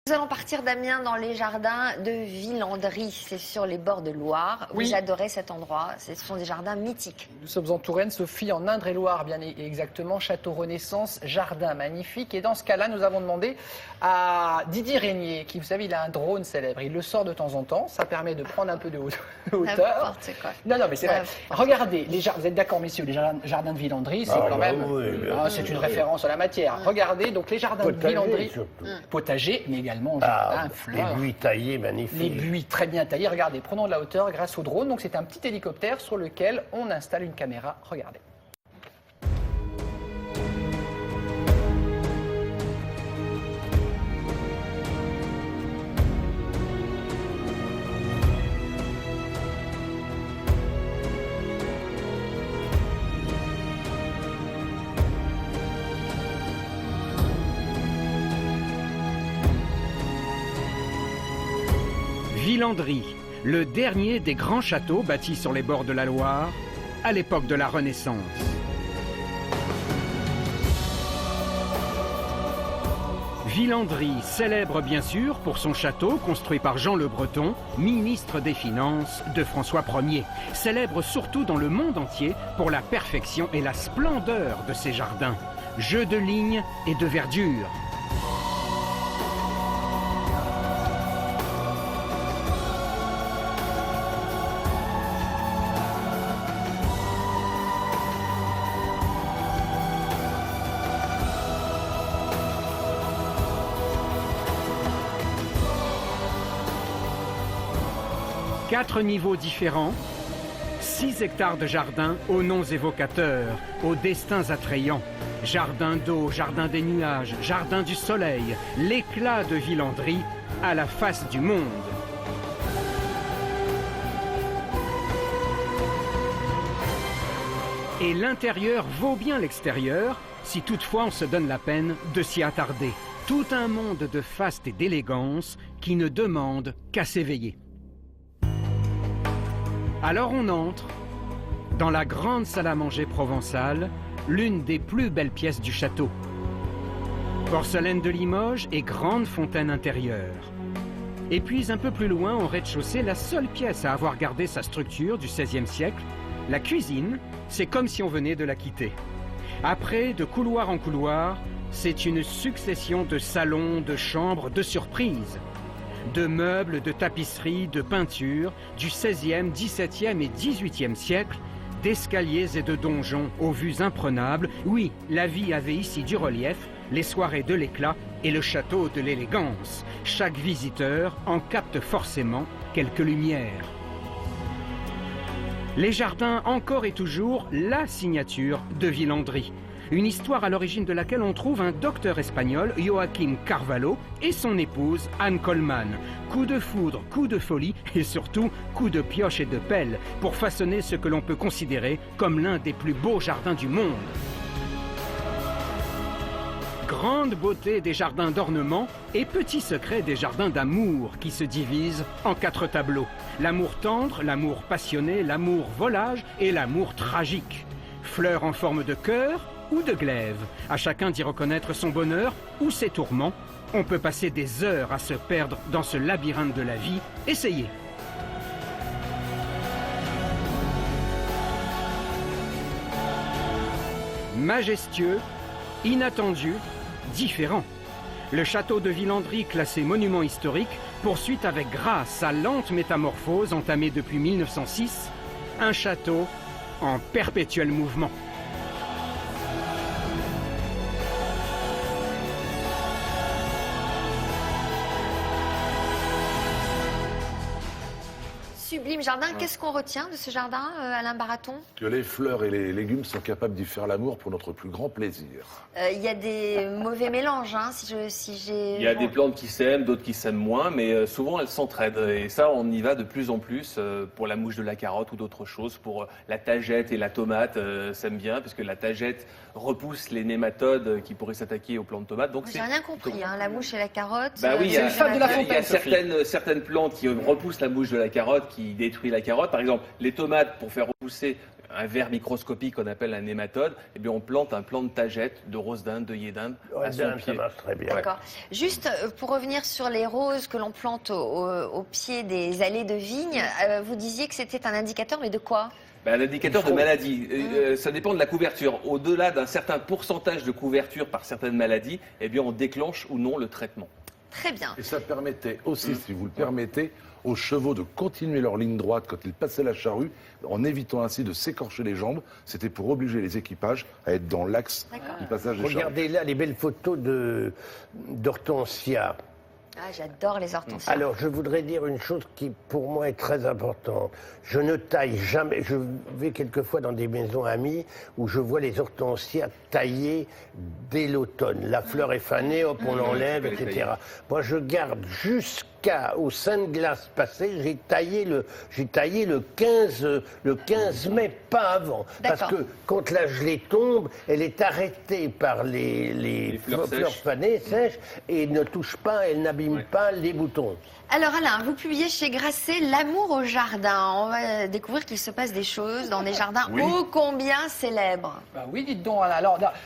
Nous allons partir, Damien, dans les jardins de Villandry. C'est sur les bords de Loire. Oui. J'adorais cet endroit. Ce sont des jardins mythiques. Nous sommes en Touraine, Sophie, en Indre-et-Loire, bien exactement. Château Renaissance, jardin magnifique. Et dans ce cas-là, nous avons demandé à Didier Régnier, qui, vous savez, il a un drone célèbre. Il le sort de temps en temps. Ça permet de prendre un peu de hauteur. N'importe quoi. Non, mais c'est vrai. Regardez, vous êtes d'accord, messieurs, les jardins de Villandry, c'est quand même... c'est une référence en la matière. Regardez, donc les jardins de Villandry, potager, mais également jardin, fleurs. Les buis taillés, magnifiques. Les buis très bien taillés. Regardez, prenons de la hauteur grâce au drone. Donc c'est un petit hélicoptère sur lequel on installe une caméra. Regardez. Villandry, le dernier des grands châteaux bâtis sur les bords de la Loire à l'époque de la Renaissance. Villandry, célèbre bien sûr pour son château construit par Jean le Breton, ministre des Finances de François Ier. Célèbre surtout dans le monde entier pour la perfection et la splendeur de ses jardins. Jeux de lignes et de verdure. Quatre niveaux différents, 6 hectares de jardin aux noms évocateurs, aux destins attrayants. Jardin d'eau, jardin des nuages, jardin du soleil, l'éclat de Villandry à la face du monde. Et l'intérieur vaut bien l'extérieur, si toutefois on se donne la peine de s'y attarder. Tout un monde de faste et d'élégance qui ne demande qu'à s'éveiller. Alors on entre dans la grande salle à manger provençale, l'une des plus belles pièces du château. Porcelaine de Limoges et grande fontaine intérieure. Et puis un peu plus loin, au rez-de-chaussée, la seule pièce à avoir gardé sa structure du XVIe siècle, la cuisine, c'est comme si on venait de la quitter. Après, de couloir en couloir, c'est une succession de salons, de chambres, de surprises. De meubles, de tapisseries, de peintures, du XVIe, XVIIe et XVIIIe siècle, d'escaliers et de donjons aux vues imprenables. Oui, la vie avait ici du relief, les soirées de l'éclat et le château de l'élégance. Chaque visiteur en capte forcément quelques lumières. Les jardins, encore et toujours, la signature de Villandry. Une histoire à l'origine de laquelle on trouve un docteur espagnol, Joaquim Carvalho, et son épouse, Anne Coleman. Coup de foudre, coup de folie et surtout coup de pioche et de pelle pour façonner ce que l'on peut considérer comme l'un des plus beaux jardins du monde. Grande beauté des jardins d'ornement et petit secret des jardins d'amour qui se divisent en 4 tableaux. L'amour tendre, l'amour passionné, l'amour volage et l'amour tragique. Fleurs en forme de cœur ou de glaive, à chacun d'y reconnaître son bonheur ou ses tourments. On peut passer des heures à se perdre dans ce labyrinthe de la vie. Essayez. Majestueux, inattendu, différent. Le château de Villandry, classé monument historique, poursuit avec grâce sa lente métamorphose entamée depuis 1906, un château en perpétuel mouvement. Sublime jardin. Qu'est-ce qu'on retient de ce jardin, Alain Baraton? Que les fleurs et les légumes sont capables d'y faire l'amour pour notre plus grand plaisir. Il y a des mauvais mélanges, hein, si j'ai... Il y a des plantes qui s'aiment, d'autres qui s'aiment moins, mais souvent elles s'entraident. Et ça, on y va de plus en plus pour la mouche de la carotte ou d'autres choses. Pour la tagette et la tomate s'aiment bien, puisque la tagette repousse les nématodes qui pourraient s'attaquer aux plantes de tomates. Donc j'ai rien compris, hein, la mouche et la carotte. Bah oui, il y a fontaine, certaines plantes qui repoussent la mouche de la carotte, qui détruit la carotte. Par exemple, les tomates, pour faire repousser un ver microscopique qu'on appelle un nématode, eh bien on plante un plant de tagette, de rose d'Inde, de yé d'Inde à son Ça pied. marche très bien. D'accord. Juste pour revenir sur les roses que l'on plante au pied des allées de vignes, vous disiez que c'était un indicateur, mais de quoi? Un indicateur de maladie, ça dépend de la couverture. Au-delà d'un certain pourcentage de couverture par certaines maladies, eh bien on déclenche ou non le traitement. Très bien. Et ça permettait aussi, si vous le permettez, aux chevaux de continuer leur ligne droite quand ils passaient la charrue, en évitant ainsi de s'écorcher les jambes. C'était pour obliger les équipages à être dans l'axe du passage des charrues. Regardez là les belles photos d'Hortensia. Ah, j'adore les hortensias. Alors, je voudrais dire une chose qui, pour moi, est très importante. Je ne taille jamais. Je vais quelquefois dans des maisons amies où je vois les hortensias taillées dès l'automne. La fleur est fanée, hop, on l'enlève, etc. Moi, je garde jusqu'au Sainte-Glace passé. J'ai taillé le 15 mai, pas avant. Parce que quand la gelée tombe, elle est arrêtée par les fleurs fanées, sèches, et ne touche pas, elle n'abîme pas les boutons. Alors Alain, vous publiez chez Grasset L'amour au jardin. On va découvrir qu'il se passe des choses dans des jardins ô combien célèbres. Bah oui, dites donc.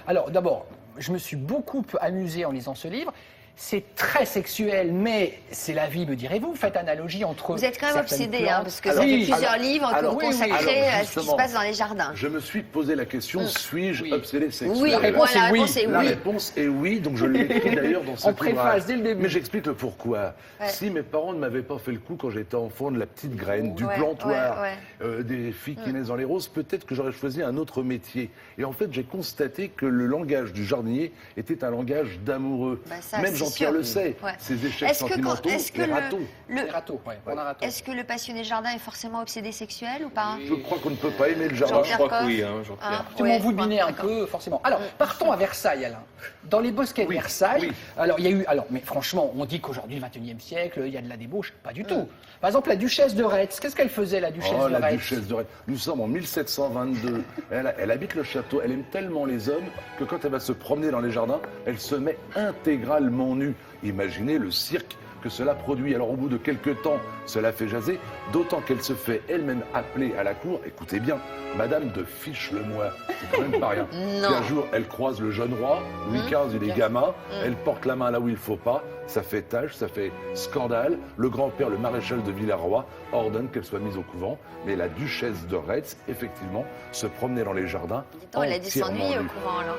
Alors d'abord, je me suis beaucoup amusé en lisant ce livre. C'est très sexuel, mais c'est la vie, me direz-vous. Vous faites analogie entre... Vous êtes quand même obsédé, plantes. parce que ça fait plusieurs livres que vous consacrez à ce qui se justement, passe dans les jardins. Je me suis posé la question, suis-je obsédé sexuel? Oui, La réponse la est oui. réponse est La oui. réponse est oui, donc je l'écris d'ailleurs dans ce En préface, dès le début. Mais j'explique le pourquoi. Ouais. Si mes parents ne m'avaient pas fait le coup quand j'étais enfant de la petite graine, du Ouais, plantoir, ouais, des filles qui naissent dans les roses, peut-être que j'aurais choisi un autre métier. Et en fait, j'ai constaté que le langage du jardinier était un langage d'amoureux. Bah ça, Même c'est Jean-Pierre sûr. le sait. Ouais. Ces échecs Est-ce que sentimentaux, les ratons. Les râteaux, on a râteau. Est-ce que le passionné jardin est forcément obsédé sexuel ou pas? Je crois qu'on ne peut pas aimer le jardin. Jean-Pierre Je crois que Coff. oui, Jean-Pierre. Effectivement, vous devinez un peu, forcément. Alors, partons à Versailles, Alain. Dans les bosquets de Versailles, alors il y a eu, mais franchement, on dit qu'aujourd'hui, le XXIe siècle, il y a de la débauche. Pas du tout. Par exemple, la duchesse de Retz, qu'est-ce qu'elle faisait, la duchesse de La Retz? duchesse de Retz. Nous sommes en 1722. Elle habite le château. Elle aime tellement les hommes que quand elle va se promener dans les jardins, elle se met intégralement nue. Imaginez le cirque que cela produit. Alors au bout de quelques temps, cela fait jaser, d'autant qu'elle se fait elle-même appeler à la cour, écoutez bien, Madame de Fiche-le-Moi. C'est quand même pas rien. Non. Puis un jour, elle croise le jeune roi, Louis XV, il est gamin, elle porte la main là où il faut pas, ça fait tâche, ça fait scandale. Le grand-père, le maréchal de Villeroi, ordonne qu'elle soit mise au couvent, mais la duchesse de Retz, effectivement, se promenait dans les jardins. Elle a dû s'ennuyer entièrement au nue. courant alors.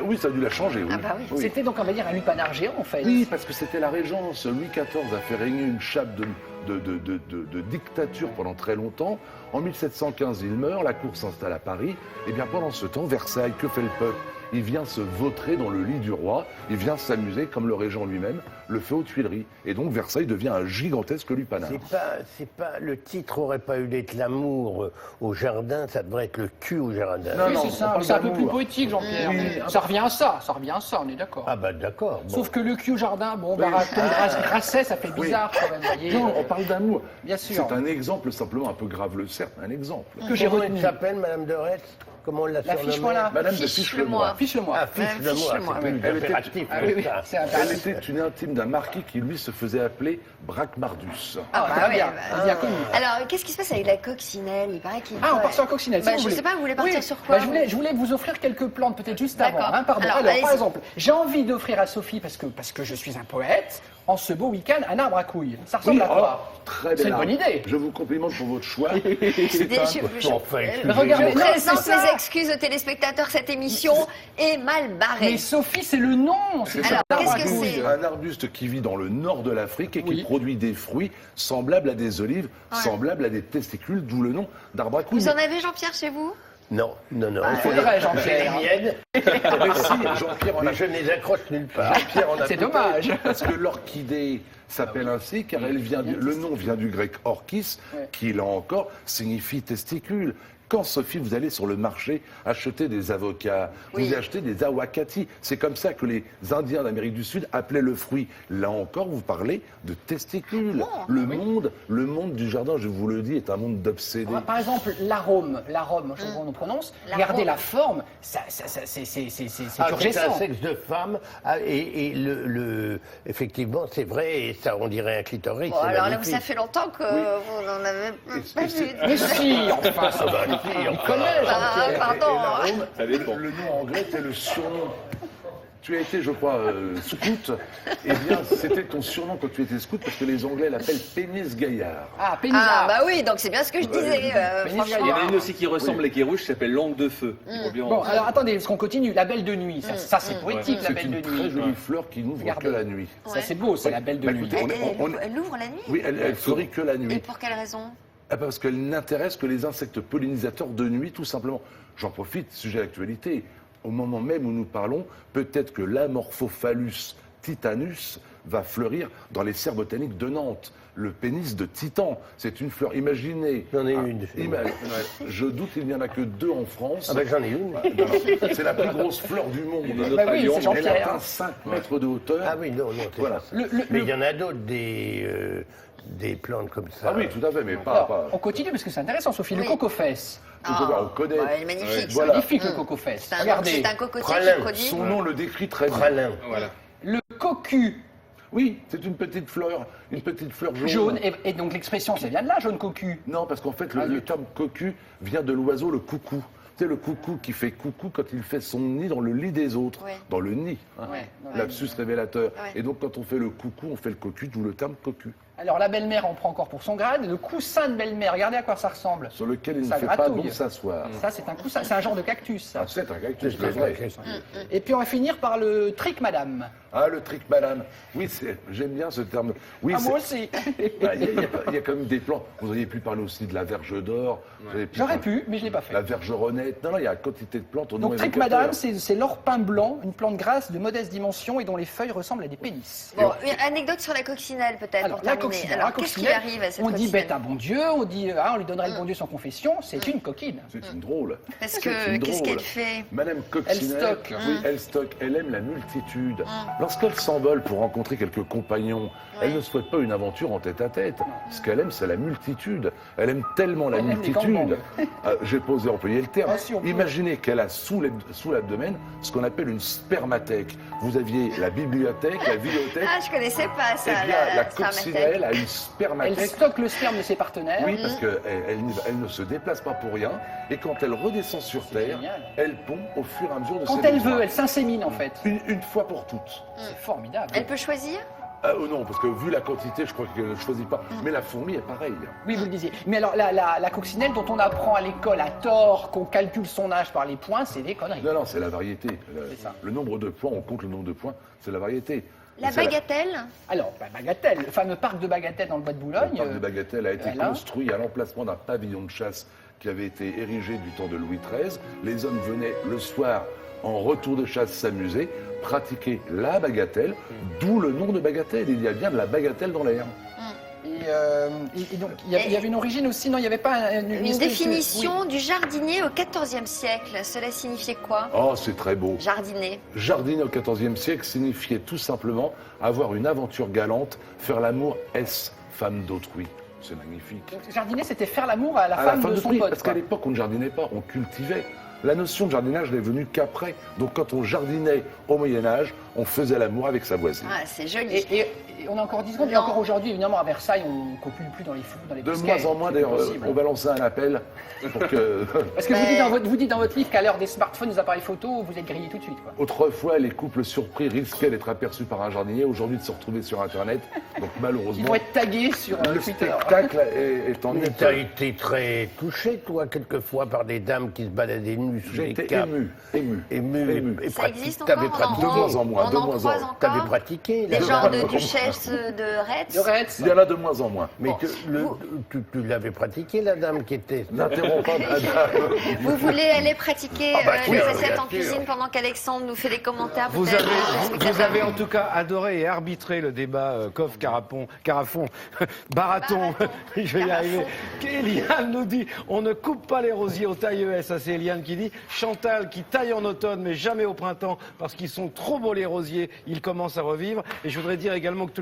Oui, ça a dû la changer, oui. Ah bah oui. C'était donc, on va dire, un lupanar géant, en fait. Oui, parce que c'était la Régence. Louis XIV a fait régner une chape de dictature pendant très longtemps. En 1715, il meurt, la cour s'installe à Paris. Et bien pendant ce temps, Versailles, que fait le peuple? Il vient se vautrer dans le lit du roi, il vient s'amuser, comme le régent lui-même le fait aux Tuileries. Et donc Versailles devient un gigantesque lupanar. C'est pas, le titre aurait pas eu d'être l'amour au jardin, ça devrait être le cul au jardin. Non, Oui, c'est ça, parle c'est un peu d'amour. plus poétique, Jean-Pierre. Oui. Ça revient à ça, on est d'accord. Ah bah d'accord. Bon. Sauf que le cul au jardin, bon, Grasset, ça fait bizarre quand même, vous voyez. Non, on parle d'amour. Bien sûr. C'est un exemple simplement un peu graveleux, certes, un exemple. Que j'ai Comment elle retenu. s'appelle, Madame de Retz? Comment on l'a La surnommée? fiche-moi là. Madame de Fiche-le-moi. Fiche-le-moi. Fiche-le-moi. Ah, fiche-le-moi, Fiche-le-moi. c'est plus Elle était- impératif. Ah oui, oui, ça. c'est Elle impératif. était une intime d'un marquis qui, lui, se faisait appeler Bracmardus. Ah, bah très oui, bien, bah, bien connu. Alors, qu'est-ce qui se passe avec la coccinelle? Il paraît qu'il... Ah, on part sur la coccinelle. Bah, si je vous sais voulez. pas, vous voulez partir Oui, sur quoi? bah, je voulais vous offrir quelques plantes, peut-être juste avant. D'accord. Pardon. Alors, Alors, allez-y. par exemple, j'ai envie d'offrir à Sophie, parce que je suis un poète, en ce beau week-end, un arbre à couilles. Ça ressemble à quoi? Très belle C'est une arme. bonne idée. Je vous complimente pour votre choix. C'est Enfin, excusez-moi. Regardez, Je non, présente c'est ça. mes excuses aux téléspectateurs, cette émission est mal barrée. Mais Sophie, c'est le nom. C'est Alors, un arbre à qu'est-ce que couilles. c'est? un arbuste qui vit dans le nord de l'Afrique et qui Oui. produit des fruits semblables à des olives, semblables à des testicules, d'où le nom d'arbre à couilles. Vous en avez, Jean-Pierre, chez vous? Non. Il faudrait, Jean-Pierre. Mais si, Jean-Pierre en a Mais je ne les accroche nulle part. Jean-Pierre en a C'est peut-être, dommage. Parce que l'orchidée s'appelle ainsi car elle vient le nom vient du grec orchis, qui là encore signifie testicule. Quand, Sophie, vous allez sur le marché acheter des avocats, Oui. vous achetez des awakati. C'est comme ça que les Indiens d'Amérique du Sud appelaient le fruit. Là encore, vous parlez de testicules. Ah bon? Le monde du jardin, je vous le dis, est un monde d'obsédés. Par exemple, l'arôme, je sais pas comment on prononce, L'arôme. regardez la forme, c'est C'est un turgescent. sexe de femme et effectivement c'est vrai et ça on dirait un clitoris. Bon, c'est alors là, magnifique. ça fait longtemps que vous n'en avez pas vu. Mais si, enfin, Ah bah, Il connaît, Jean-Pierre. Pardon. Et l'arôme, Ça dépend. le nom anglais, c'est le surnom. Tu as été, je crois, scout. Eh bien, c'était ton surnom quand tu étais scout parce que les Anglais l'appellent pénis gaillard. Ah, pénis. Ah, bah oui, donc c'est bien ce que je disais, franchement. Il y en a une aussi qui ressemble et qui est rouge, qui s'appelle langue de feu. Bon, alors attendez, parce qu'on continue. La belle de nuit, ça c'est poétique, la C'est belle une de très nuit. jolie fleur qui n'ouvre Regardez. que la nuit. Ça c'est beau, c'est la belle de Bah, nuit. écoutez, Elle ouvre la nuit? Oui, elle fleurit que la Et nuit. pour quelle raison? Ah, parce qu'elle n'intéresse que les insectes pollinisateurs de nuit, tout simplement. J'en profite, sujet d'actualité. Au moment même où nous parlons, peut-être que l'Amorphophallus titanus va fleurir dans les serres botaniques de Nantes. Le pénis de Titan, c'est une fleur. Imaginez. J'en ai une. Je doute qu'il n'y en a que 2 en France. Ah ben j'en ai une. Non, non, c'est la plus grosse fleur du monde. Bah oui, c'est Elle Jean-Pierre. atteint 5 mètres de hauteur. Ah oui, non, c'est Voilà. pas ça. Mais il y en a d'autres, des plantes comme ça. Ah oui, tout à fait, mais pas. Alors, on continue parce que c'est intéressant, Sophie. Le Oui. cocofès. On connaît. Bah, elle est magnifique. C'est Voilà. magnifique le cocofès. C'est un, Regardez. c'est un cocotier Pralin. qui produit. Son nom le décrit très bien. Pralin. Voilà. Le cocu Oui, c'est une petite fleur jaune. jaune. Et donc l'expression, ça vient de là, jaune cocu. Non, parce qu'en fait, Ah, le zut. terme cocu vient de l'oiseau le coucou. C'est le coucou qui fait coucou quand il fait son nid dans le lit des autres, Ouais. dans le nid. Ouais. Lapsus révélateur. Ouais. Et donc, quand on fait le coucou, on fait le cocu, d'où le terme cocu, Alors la belle-mère, on prend encore pour son grade. Le coussin de belle-mère, regardez à quoi ça ressemble. sur lequel il ne Ça fait pas gratouille. bon s'asseoir. Ça, c'est un coussin, c'est un genre de cactus. Ça. Ah, c'est un cactus, C'est c'est vrai. vrai. Et puis on va finir par le trick madame. Ah, le trick madame. Oui, j'aime bien ce terme. Oui, Ah, c'est- moi aussi. bah, il y a quand même des plans. Vous auriez pu parler aussi de la verge d'or. Vous auriez J'aurais parler- pu, mais je l'ai pas fait. La vergeronnette. Non, non, il y a une quantité de plantes au nom Donc trick évocateur. madame, c'est l'orpin blanc, une plante grasse de modeste dimension et dont les feuilles ressemblent à des pénis. Bon, une anecdote sur la coccinelle peut-être Alors, pour la terminer. coccinelle, Alors, la qu'est-ce qui coccinelle, arrive à cette on dit coccinelle bête à bon Dieu, on dit on lui donnerait le bon Dieu sans confession, c'est une coquine. C'est une drôle. Parce C'est que une qu'est-ce drôle. qu'elle fait? Madame Coccinelle, Elle stocke. oui, elle stocke, elle aime la multitude. Lorsqu'elle s'envole pour rencontrer quelques compagnons, elle ne souhaite pas une aventure en tête-à-tête. Ce qu'elle aime, c'est la multitude. Elle aime tellement la Elle aime les multitude. gangbangs. J'ai pas osé employer le terme. Ah, si, on peut. Imaginez qu'elle a sous l'abdomen ce qu'on appelle une spermathèque. Vous aviez la bibliothèque, la bibliothèque. Ah, je connaissais pas Eh ça. bien, la spermathèque. coccinelle a une Elle spermathèque. stocke le sperme de ses partenaires. Oui, parce qu'elle ne se déplace pas pour rien. Et quand elle redescend sur Terre, génial. elle pond au fur et à mesure de Quand ses elle besoins. veut, elle s'insémine en fait. Une fois pour toutes. C'est formidable. Elle peut choisir? Ah, oh non, parce que vu la quantité, je crois qu'elle ne choisit pas. Mais la fourmi est pareille. Oui, vous le disiez. Mais alors, la coccinelle dont on apprend à l'école à tort, qu'on calcule son âge par les points, c'est des conneries. Non, non, c'est la variété. C'est ça. Le nombre de points, on compte le nombre de points, c'est la variété. La C'est bagatelle? Alors, Bagatelle, le fameux parc de Bagatelle dans le bois de Boulogne. Le parc de Bagatelle a été voilà. construit à l'emplacement d'un pavillon de chasse qui avait été érigé du temps de Louis XIII. Les hommes venaient le soir en retour de chasse s'amuser, pratiquer la bagatelle, d'où le nom de bagatelle. Il y a bien de la bagatelle dans l'air. Et donc, il y avait une origine aussi, non, il n'y avait pas Une espèce de- définition du jardinier au XIVe siècle. Cela signifiait quoi? Oh, c'est très beau. Jardiner. Jardiner au XIVe siècle signifiait tout simplement avoir une aventure galante, faire l'amour est femme d'autrui. C'est magnifique. Oui. Donc, jardiner, c'était faire l'amour à la À femme la femme de son d'autrui, pote. parce quoi. qu'à l'époque, on ne jardinait pas, on cultivait. La notion de jardinage n'est venue qu'après. Donc quand on jardinait au Moyen-Âge, on faisait l'amour avec sa voisine. Ah, c'est joli. Et on a encore 10 secondes, et Non. encore aujourd'hui, évidemment, à Versailles, on ne copule plus dans les fous, dans les De bosquets. moins en moins, C'est d'ailleurs, plus possible. on va lancer un appel pour que... Parce que vous dites dans votre livre qu'à l'heure des smartphones, des appareils photo, vous êtes grillé tout de suite. Quoi. Autrefois, les couples surpris risquaient d'être aperçus par un jardinier, aujourd'hui de se retrouver sur Internet. Donc Ils malheureusement, vont être tagués sur le Twitter. spectacle est en Mais état. t'as été très touché, toi, quelquefois, par des dames qui se baladaient nues sous J'ai des été capes. ému. Ému. Et Ça existe t'avais encore? pratiqué. De moins en moins, On de en moins en croise moins. T'avais encore? pratiqué. Les là. genres de duchesse de Retz? De Retz. Il y en a de moins en moins. Mais tu l'avais pratiqué, la dame qui était... N'interromps pas madame. Vous voulez aller pratiquer Ah bah, les sûr, recettes bien en sûr. cuisine pendant qu'Alexandre nous fait des commentaires Vous peut-être, avez, hein, vous spectateurs. avez en tout cas adoré et arbitré le débat Carafon, Baraton, je vais y arriver. Eliane nous dit, on ne coupe pas les rosiers au taille ES, ça c'est Eliane qui dit. l'après-midi. Chantal qui taille en automne mais jamais au printemps parce qu'ils sont trop beaux les rosiers, ils commencent à revivre. Et je voudrais dire également que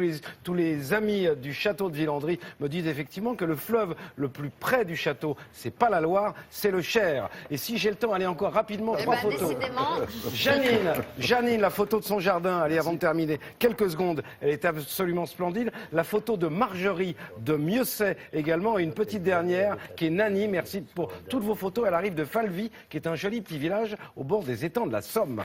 tous les amis du château de Villandry me disent effectivement que le fleuve le plus près du château, c'est pas la Loire, c'est le Cher. Et si j'ai le temps, allez encore rapidement, Eh 3 ben, photos. décidément. Janine, la photo de son jardin, allez avant de terminer, quelques secondes, elle est absolument splendide. La photo de Marjorie de Mieuxet également, et une petite dernière qui est Nani, merci pour toutes vos photos. Elle arrive de Falvy, qui est un joli petit village au bord des étangs de la Somme.